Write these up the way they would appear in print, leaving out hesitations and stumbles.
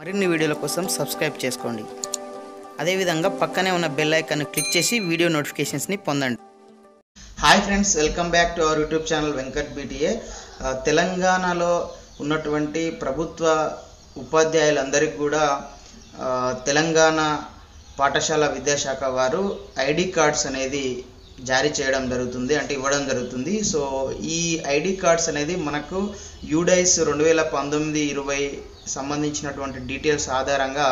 మరిన్ని వీడియోల కోసం సబ్స్క్రైబ్ చేసుకోండి. అదే విధంగా పక్కనే ఉన్న బెల్ ఐకాన్ క్లిక్ చేసి వీడియో నోటిఫికేషన్స్ ని పొందండి. Hi friends, welcome back to our YouTube channel Venkat BTA. తెలంగాణలో ఉన్నటువంటి ప్రభుత్వ ఉపాధ్యాయులందరికీ కూడా తెలంగాణ పాఠశాల విద్యాశాఖ వారు ఐడి కార్డ్స్ అనేది జారీ చేయడం జరుగుతుంది, అంటే ఇవ్వడం జరుగుతుంది. సో ఈ ఐడి కార్డ్స్ అనేది మనకు యూడైస్ 2019-20 సంబంధించినటువంటి డీటెయిల్స్ ఆధారంగా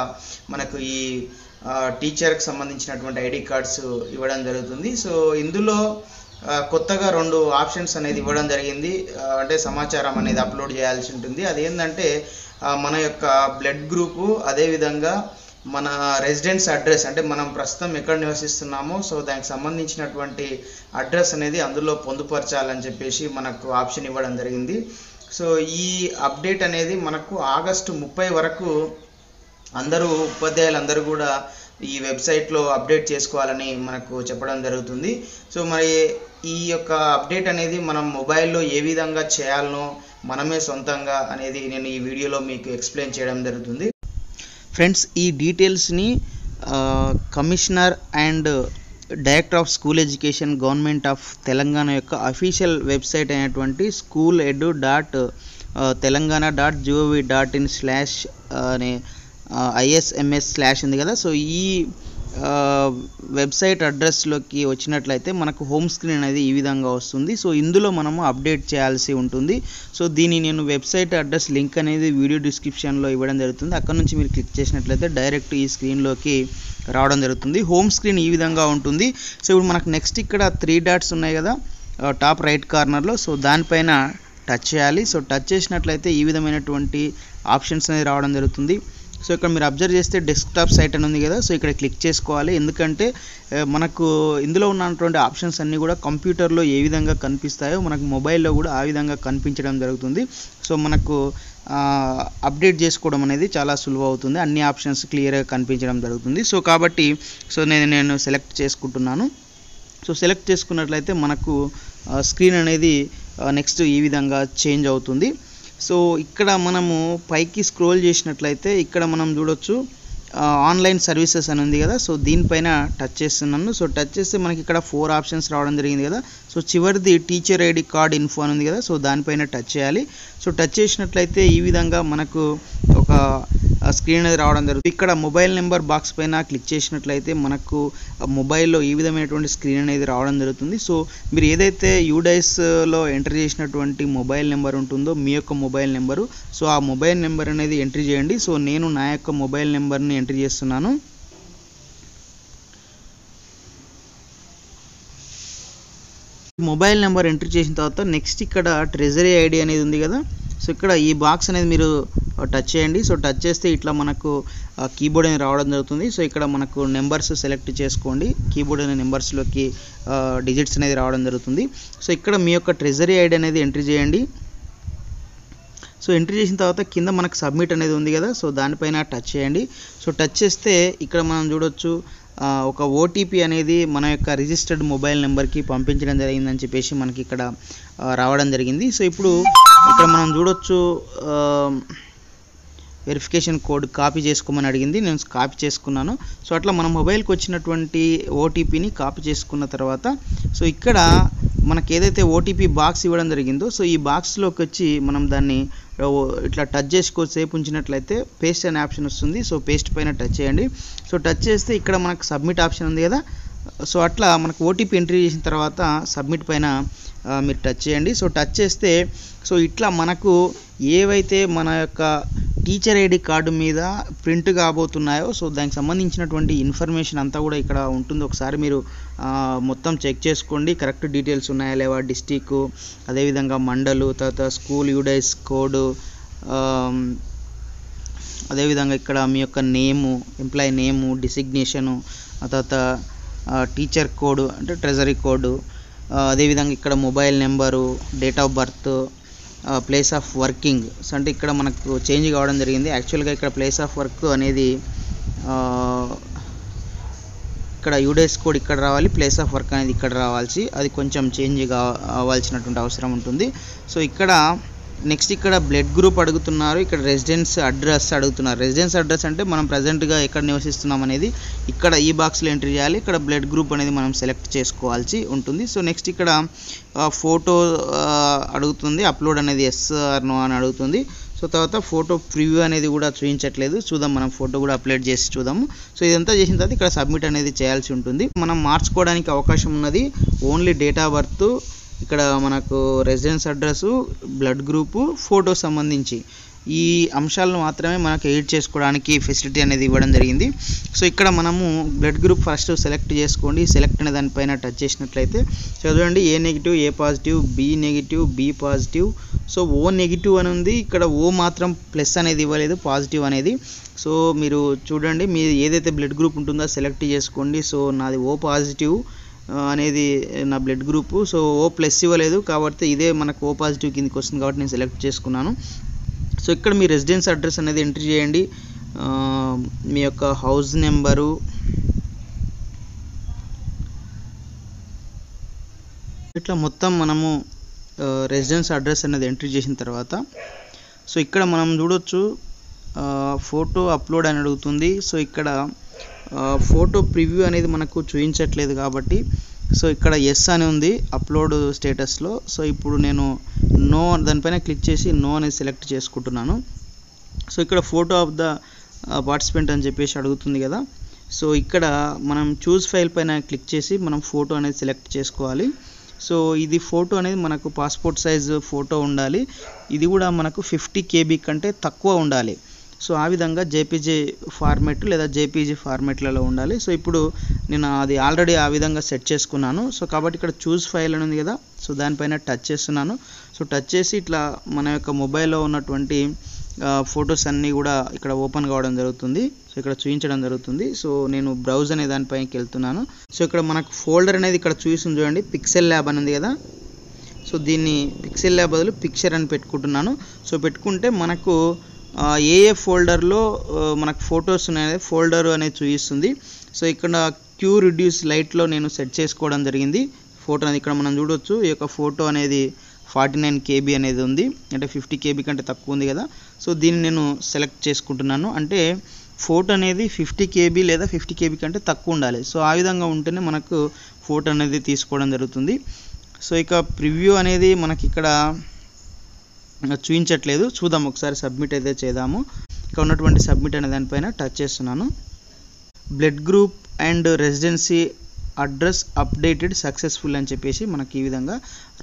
మనకు ఈ టీచర్కి సంబంధించినటువంటి ఐడి కార్డ్స్ ఇవ్వడం జరుగుతుంది. సో ఇందులో కొత్తగా 2 ఆప్షన్స్ అనేది ఇవ్వడం జరిగింది. అంటే సమాచారం అనేది అప్లోడ్ చేయాల్సి ఉంటుంది. అదేంటంటే మన యొక్క బ్లడ్ గ్రూపు, అదేవిధంగా మన రెసిడెన్స్ అడ్రస్, అంటే మనం ప్రస్తుతం ఎక్కడ నివసిస్తున్నామో సో దానికి సంబంధించినటువంటి అడ్రస్ అనేది అందులో పొందుపరచాలని చెప్పేసి మనకు ఆప్షన్ ఇవ్వడం జరిగింది. సో ఈ అప్డేట్ అనేది మనకు ఆగస్టు 30 వరకు ఉపాధ్యాయులందరూ కూడా ఈ వెబ్సైట్లో అప్డేట్ చేసుకోవాలని మనకు చెప్పడం జరుగుతుంది. సో మరి ఈ యొక్క అప్డేట్ అనేది మనం మొబైల్లో ఏ విధంగా చేయాలనో మనమే సొంతంగా అనేది నేను ఈ వీడియోలో మీకు ఎక్స్ప్లెయిన్ చేయడం జరుగుతుంది. ఫ్రెండ్స్, ఈ డీటెయిల్స్ని commissioner and director of school education government of Telangana యొక్క అఫీషియల్ వెబ్సైట్ అయినటువంటి schooledu.telangana.gov.in/ అనే ISMS/ ఉంది కదా. సో ఈ వెబ్సైట్ అడ్రస్లోకి వచ్చినట్లయితే మనకు హోమ్ స్క్రీన్ అనేది ఈ విధంగా వస్తుంది. సో ఇందులో మనము అప్డేట్ చేయాల్సి ఉంటుంది. సో దీన్ని నేను వెబ్సైట్ అడ్రస్ లింక్ అనేది వీడియో డిస్క్రిప్షన్లో ఇవ్వడం జరుగుతుంది. అక్కడ నుంచి మీరు క్లిక్ చేసినట్లయితే డైరెక్ట్ ఈ స్క్రీన్లోకి రావడం జరుగుతుంది. హోమ్ స్క్రీన్ ఈ విధంగా ఉంటుంది. సో ఇప్పుడు మనకు నెక్స్ట్ ఇక్కడ 3 డాట్స్ ఉన్నాయి కదా టాప్ రైట్ కార్నర్లో. సో దానిపైన టచ్ చేయాలి. సో టచ్ చేసినట్లయితే ఈ విధమైనటువంటి ఆప్షన్స్ అనేది రావడం జరుగుతుంది. సో ఇక్కడ మీరు అబ్జర్వ్ చేస్తే డెస్క్టాప్ సైట్ అని ఉంది కదా. సో ఇక్కడ క్లిక్ చేసుకోవాలి, ఎందుకంటే మనకు ఇందులో ఉన్నటువంటి ఆప్షన్స్ అన్నీ కూడా కంప్యూటర్లో ఏ విధంగా కనిపిస్తాయో మనకు మొబైల్లో కూడా ఆ విధంగా కనిపించడం జరుగుతుంది. సో మనకు అప్డేట్ చేసుకోవడం అనేది చాలా సులువు అవుతుంది, అన్ని ఆప్షన్స్ క్లియర్గా కనిపించడం జరుగుతుంది. సో కాబట్టి నేను సెలెక్ట్ చేసుకుంటున్నాను. సో సెలెక్ట్ చేసుకున్నట్లయితే మనకు స్క్రీన్ అనేది నెక్స్ట్ ఈ విధంగా చేంజ్ అవుతుంది. సో ఇక్కడ మనము పైకి స్క్రోల్ చేసినట్లయితే ఇక్కడ మనం చూడొచ్చు ఆన్లైన్ సర్వీసెస్ అని ఉంది కదా. సో దీనిపైన టచ్ చేస్తున్నాను. సో టచ్ చేస్తే మనకి ఇక్కడ 4 ఆప్షన్స్ రావడం జరిగింది కదా. సో చివరిది టీచర్ ఐడి కార్డ్ ఇన్ఫో అని ఉంది కదా. సో దానిపైన టచ్ చేయాలి. సో టచ్ చేసినట్లయితే ఈ విధంగా మనకు ఒక స్క్రీన్ అనేది రావడం జరుగుతుంది. ఇక్కడ మొబైల్ నెంబర్ బాక్స్ పైన క్లిక్ చేసినట్లయితే మనకు మొబైల్లో ఈ విధమైనటువంటి స్క్రీన్ అనేది రావడం జరుగుతుంది. సో మీరు ఏదైతే యూడైస్లో ఎంటర్ చేసినటువంటి మొబైల్ నెంబర్ ఉంటుందో మీ యొక్క మొబైల్ నెంబరు, సో ఆ మొబైల్ నెంబర్ అనేది ఎంట్రీ చేయండి. సో నేను నా యొక్క మొబైల్ నెంబర్ని ఎంట్రీ చేస్తున్నాను. మొబైల్ నెంబర్ ఎంట్రీ చేసిన తర్వాత నెక్స్ట్ ఇక్కడ ట్రెజరీ ఐడి అనేది ఉంది కదా. సో ఇక్కడ ఈ బాక్స్ అనేది మీరు టచ్ చేయండి. సో టచ్ చేస్తే ఇట్లా మనకు కీబోర్డ్ అనేది రావడం జరుగుతుంది. సో ఇక్కడ మనకు నెంబర్స్ సెలెక్ట్ చేసుకోండి. కీబోర్డ్ అనే నెంబర్స్లోకి డిజిట్స్ అనేది రావడం జరుగుతుంది. సో ఇక్కడ మీ యొక్క ట్రెజరీ ఐడి అనేది ఎంట్రీ చేయండి. సో ఎంట్రీ చేసిన తర్వాత కింద మనకు సబ్మిట్ అనేది ఉంది కదా. సో దానిపైన టచ్ చేయండి. సో టచ్ చేస్తే ఇక్కడ మనం చూడొచ్చు ఒక ఓటీపీ అనేది మన యొక్క రిజిస్టర్డ్ మొబైల్ నెంబర్కి పంపించడం జరిగిందని చెప్పేసి మనకి ఇక్కడ రావడం జరిగింది. సో ఇప్పుడు ఇక్కడ మనం చూడొచ్చు వెరిఫికేషన్ కోడ్ కాపీ చేసుకోమని అడిగింది. నేను కాపీ చేసుకున్నాను. సో అట్లా మన మొబైల్కి వచ్చినటువంటి ఓటీపీని కాపీ చేసుకున్న తర్వాత సో ఇక్కడ మనకి ఏదైతే ఓటీపీ బాక్స్ ఇవ్వడం జరిగిందో సో ఈ బాక్స్లోకి వచ్చి మనం దాన్ని ఇట్లా టచ్ చేసుకోసేపు ఉంచినట్లయితే పేస్ట్ అనే ఆప్షన్ వస్తుంది. సో పేస్ట్ పైన టచ్ చేయండి. సో టచ్ చేస్తే ఇక్కడ మనకు సబ్మిట్ ఆప్షన్ ఉంది కదా. సో అట్లా మనకు ఓటీపీ ఎంట్రీ చేసిన తర్వాత సబ్మిట్ పైన మీరు టచ్ చేయండి. సో టచ్ చేస్తే సో ఇట్లా మనకు ఏవైతే మన యొక్క టీచర్ ఐడి కార్డు మీద ప్రింట్ కాబోతున్నాయో సో దానికి సంబంధించినటువంటి ఇన్ఫర్మేషన్ అంతా కూడా ఇక్కడ ఉంటుంది. ఒకసారి మీరు మొత్తం చెక్ చేసుకోండి, కరెక్ట్ డీటెయిల్స్ ఉన్నాయా లేవా, డిస్టిక్, అదేవిధంగా మండలు, తర్వాత స్కూల్ యూడైస్ కోడ్, అదేవిధంగా ఇక్కడ మీ యొక్క నేము, ఎంప్లాయీ నేము, డిసిగ్నేషను, తర్వాత టీచర్ కోడ్ అంటే ట్రెజరీ కోడ్, అదేవిధంగా ఇక్కడ mobile number, date of birth, place of working. So అంటే ఇక్కడ మనకు చేంజ్ కావడం జరిగింది. యాక్చువల్గా ఇక్కడ ప్లేస్ ఆఫ్ వర్క్ అనేది ఇక్కడ యూడైస్ కోడ్ ఇక్కడ రావాలి, ప్లేస్ ఆఫ్ వర్క్ అనేది ఇక్కడ రావాల్సి, అది కొంచెం చేంజ్ కావాల్సినటువంటి అవసరం ఉంటుంది. సో ఇక్కడ నెక్స్ట్ ఇక్కడ బ్లడ్ గ్రూప్ అడుగుతున్నారు, ఇక్కడ రెసిడెన్స్ అడ్రస్ అడుగుతున్నారు. రెసిడెన్స్ అడ్రస్ అంటే మనం ప్రజెంట్గా ఎక్కడ నివసిస్తున్నాం అనేది ఇక్కడ ఈ బాక్స్లో ఎంట్రీ చేయాలి. ఇక్కడ బ్లడ్ గ్రూప్ అనేది మనం సెలెక్ట్ చేసుకోవాల్సి ఉంటుంది. సో నెక్స్ట్ ఇక్కడ ఫోటో అడుగుతుంది, అప్లోడ్ అనేది ఎస్ ఆర్ నో అని అడుగుతుంది. సో తర్వాత ఫోటో ప్రివ్యూ అనేది కూడా చూపించట్లేదు, చూద్దాం మనం ఫోటో కూడా అప్లోడ్ చేసి చూద్దాము. సో ఇదంతా చేసిన తర్వాత ఇక్కడ సబ్మిట్ అనేది చేయాల్సి ఉంటుంది. మనం మార్చుకోవడానికి అవకాశం ఉన్నది ఓన్లీ డేట్ ఆఫ్ బర్త్, ఇక్కడ మనకు residence address, blood group, photo సంబంధించి ఈ అంశాలను మాత్రమే మనకు ఎడిట్ చేసుకోవడానికి ఫెసిలిటీ అనేది ఇవ్వడం జరిగింది. సో ఇక్కడ మనము బ్లడ్ గ్రూప్ ఫస్ట్ సెలెక్ట్ చేసుకోండి. సెలెక్ట్ అనే దానిపైన టచ్ చేసినట్లయితే చూడండి, A negative, A positive, B negative, B positive, so O negative అని ఉంది. ఇక్కడ ఓ మాత్రం ప్లస్ అనేది ఇవ్వలేదు, పాజిటివ్ అనేది. సో మీరు చూడండి, మీరు ఏదైతే బ్లడ్ గ్రూప్ ఉంటుందో సెలెక్ట్ చేసుకోండి. సో నాది ఓ పాజిటివ్ అనేది నా బ్లడ్ గ్రూపు. సో ఓ ప్లస్ ఇవ్వలేదు కాబట్టి ఇదే మనకు ఓ పాజిటివ్ కిందకి వస్తుంది కాబట్టి నేను సెలెక్ట్ చేసుకున్నాను. సో ఇక్కడ మీ రెసిడెన్స్ అడ్రస్ అనేది ఎంట్రీ చేయండి, మీ యొక్క హౌస్ నెంబరు, ఇట్లా మొత్తం మనము రెసిడెన్స్ అడ్రస్ అనేది ఎంట్రీ చేసిన తర్వాత సో ఇక్కడ మనం చూడొచ్చు ఫోటో అప్లోడ్ అని అడుగుతుంది. సో ఇక్కడ ఫోటో ప్రివ్యూ అనేది మనకు చూపించట్లేదు కాబట్టి సో ఇక్కడ ఎస్ అని ఉంది అప్లోడ్ స్టేటస్లో. సో ఇప్పుడు నేను నో దానిపైన క్లిక్ చేసి నో అనేది సెలెక్ట్ చేసుకుంటున్నాను. సో ఇక్కడ ఫోటో ఆఫ్ ద పార్టిసిపెంట్ అని చెప్పేసి అడుగుతుంది కదా. సో ఇక్కడ మనం చూస్ ఫైల్ పైన క్లిక్ చేసి మనం ఫోటో అనేది సెలెక్ట్ చేసుకోవాలి. సో ఇది ఫోటో అనేది మనకు పాస్పోర్ట్ సైజ్ ఫోటో ఉండాలి, ఇది కూడా మనకు 50 KB కంటే తక్కువ ఉండాలి. సో ఆ విధంగా జేపీజీ ఫార్మెట్ లేదా జేపీజీ ఫార్మెట్లలో ఉండాలి. సో ఇప్పుడు నేను అది ఆల్రెడీ ఆ విధంగా సెట్ చేసుకున్నాను. సో కాబట్టి ఇక్కడ చూస్ ఫైల్ అని ఉంది కదా, సో దానిపైన టచ్ చేస్తున్నాను. సో టచ్ చేసి ఇట్లా మన యొక్క మొబైల్లో ఉన్నటువంటి ఫొటోస్ అన్నీ కూడా ఇక్కడ ఓపెన్ కావడం జరుగుతుంది. సో ఇక్కడ చూపించడం జరుగుతుంది. సో నేను బ్రౌజ్ అనే దానిపైకి వెళ్తున్నాను. సో ఇక్కడ మనకు ఫోల్డర్ అనేది ఇక్కడ చూసి చూడండి, పిక్సెల్ ల్యాబ్ అని ఉంది కదా. సో దీన్ని పిక్సెల్ ల్యాబ్ బదులు పిక్చర్ అని పెట్టుకుంటున్నాను. సో పెట్టుకుంటే మనకు ఏ ఫోల్డర్లో మనకు ఫొటోస్ ఉన్నాయి ఫోల్డర్ అనేది చూపిస్తుంది. సో ఇక్కడ క్యూ రిడ్యూస్ లైట్లో నేను సెట్ చేసుకోవడం జరిగింది ఫోటో అనేది. ఇక్కడ మనం చూడవచ్చు ఈ యొక్క ఫోటో అనేది 49 KB అనేది ఉంది, అంటే 50 KB కంటే తక్కువ ఉంది కదా. సో దీన్ని నేను సెలెక్ట్ చేసుకుంటున్నాను, అంటే ఫోటో అనేది 50 KB లేదా 50 KB కంటే తక్కువ ఉండాలి. సో ఆ విధంగా ఉంటేనే మనకు ఫోటో అనేది తీసుకోవడం జరుగుతుంది. సో ఇక ప్రివ్యూ అనేది మనకి ఇక్కడ చూపించట్లేదు, చూద్దాం ఒకసారి సబ్మిట్ అయితే చేద్దాము. ఇక్కడ ఉన్నటువంటి సబ్మిట్ అనే దానిపైన టచ్ చేస్తున్నాను. Blood group and residency address updated successful అని చెప్పేసి మనకి ఈ విధంగా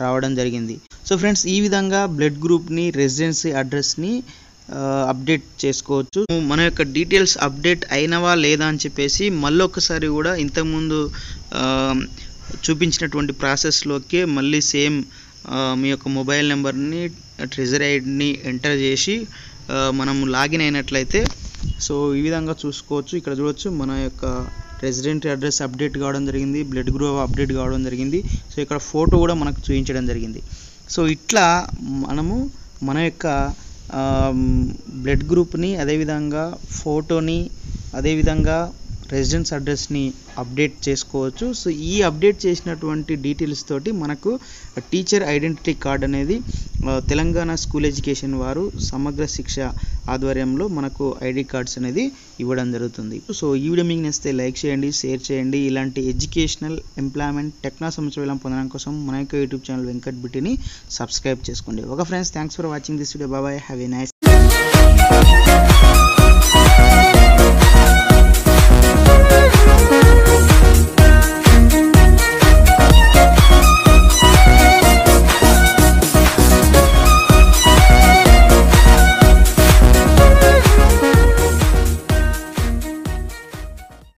రావడం జరిగింది. సో ఫ్రెండ్స్, ఈ విధంగా బ్లడ్ గ్రూప్ని, రెసిడెన్సీ అడ్రస్ని అప్డేట్ చేసుకోవచ్చు. మన యొక్క డీటెయిల్స్ అప్డేట్ అయినవా లేదా అని చెప్పేసి మళ్ళొకసారి కూడా ఇంతకుముందు చూపించినటువంటి ప్రాసెస్లోకే మళ్ళీ సేమ్ మీ యొక్క మొబైల్ నెంబర్ని, ట్రెజరీ ఐడిని ఎంటర్ చేసి మనము లాగిన్ అయినట్లయితే సో ఈ విధంగా చూసుకోవచ్చు. ఇక్కడ చూడవచ్చు మన యొక్క రెసిడెంట్ అడ్రస్ అప్డేట్ కావడం జరిగింది, బ్లడ్ గ్రూప్ అప్డేట్ కావడం జరిగింది. సో ఇక్కడ ఫోటో కూడా మనకు చూపించడం జరిగింది. సో ఇట్లా మనము మన యొక్క బ్లడ్ గ్రూప్ని, అదేవిధంగా ఫోటోని, అదేవిధంగా రెసిడెన్స్ అడ్రస్ని అప్డేట్ చేసుకోవచ్చు. సో ఈ అప్డేట్ చేసినటువంటి డీటెయిల్స్ తోటి మనకు టీచర్ ఐడెంటిటీ కార్డ్ అనేది తెలంగాణ స్కూల్ ఎడ్యుకేషన్ వారు సమగ్ర శిక్ష ఆధ్వర్యంలో మనకు ఐడి కార్డ్స్ అనేది ఇవ్వడం జరుగుతుంది. సో ఈ వీడియో మీకు నచ్చితే లైక్ చేయండి, షేర్ చేయండి. ఇలాంటి ఎడ్యుకేషనల్, ఎంప్లాయ్మెంట్, టెక్నా సమాచారం పొందడం కోసం మన యొక్క యూట్యూబ్ ఛానల్ వెంకట్ బిటిని సబ్స్క్రైబ్ చేసుకోండి. Okay friends, thanks for watching this video. Bye, have a nice